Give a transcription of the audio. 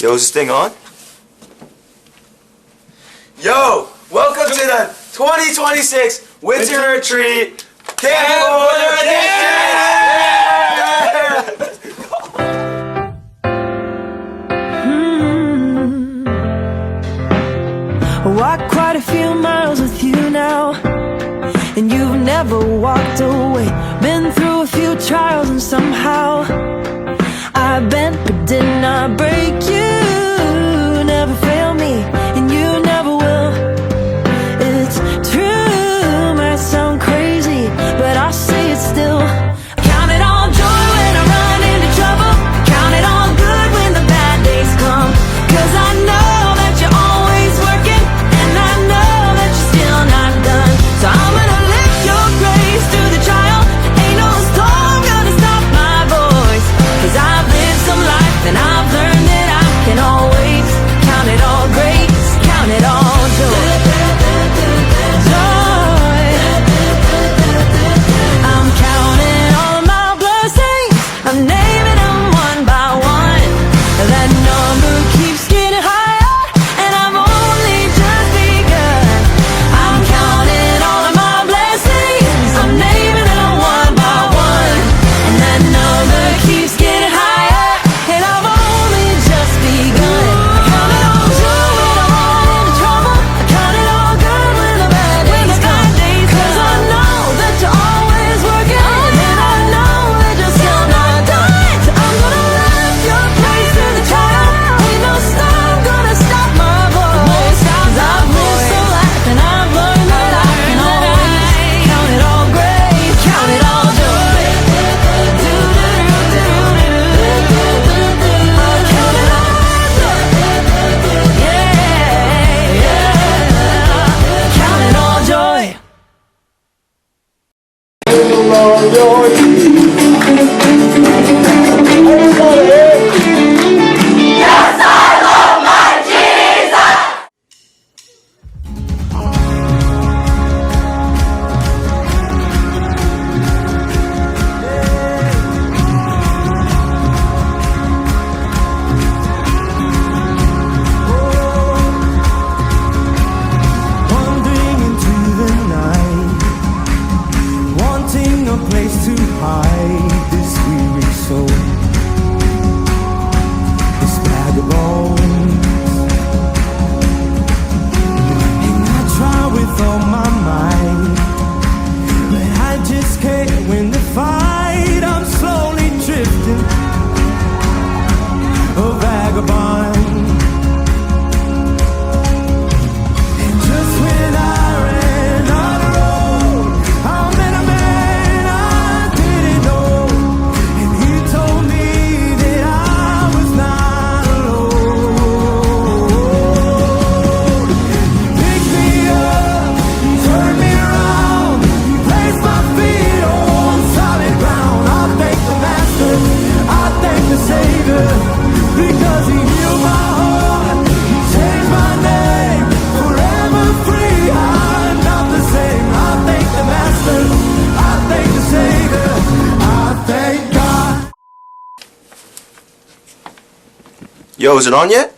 Yo, is this thing on? Yo, welcome to the 2026 Winter Retreat Camcorder Edition! Walked quite a few miles with you now, and you've never walked away. Been through a few trials and somehow I bent but did not break you. Never fail me, and you never will. It's true, might sound crazy, but I'll say it still. Count it all joy when I run into trouble. Count it all good when the bad days come. 'Cause I know that you're always working, and I know that you're still not done. So I'm gonna lift your grace through the trial. Ain't no storm gonna stop my voice. 'Cause I've lived some life and I've learned that I can always count it all grace, count it all joy. Joy. I'm counting all my blessings, I'm naming them one by one. That number keeps getting higher, and I've only just begun. I'm counting all of my blessings, I'm naming them one by one. And that number keeps getting higher, and I've only just begun. I count it all joy when I run into trouble. I count it all good when the bad days come. 'Cause I know that you're always working, and I know that you're still not done. So I'm gonna lift your praise through the trial. Ain't no storm gonna stop my voice. 'Cause I've lived some life and I've learned that I can always count it all great, count it all joy. Count it all joy. Yeah, count it all joy. Wandering into the night, wanting a place to hide this weary soul, this vagabond. And I try with all my might, but I just can't win the fight. I'm slowly drifting, a vagabond. And just when I ran on the road, I met a man I didn't know, and he told me that I was not alone. He picked me up, he turned me around, he placed my feet on solid ground. I thank the Master, I thank the Savior, because he healed my heart, he changed my name, forever free. I'm not the same. I thank the Master, I thank the Savior, I thank God. Yo, is it on yet?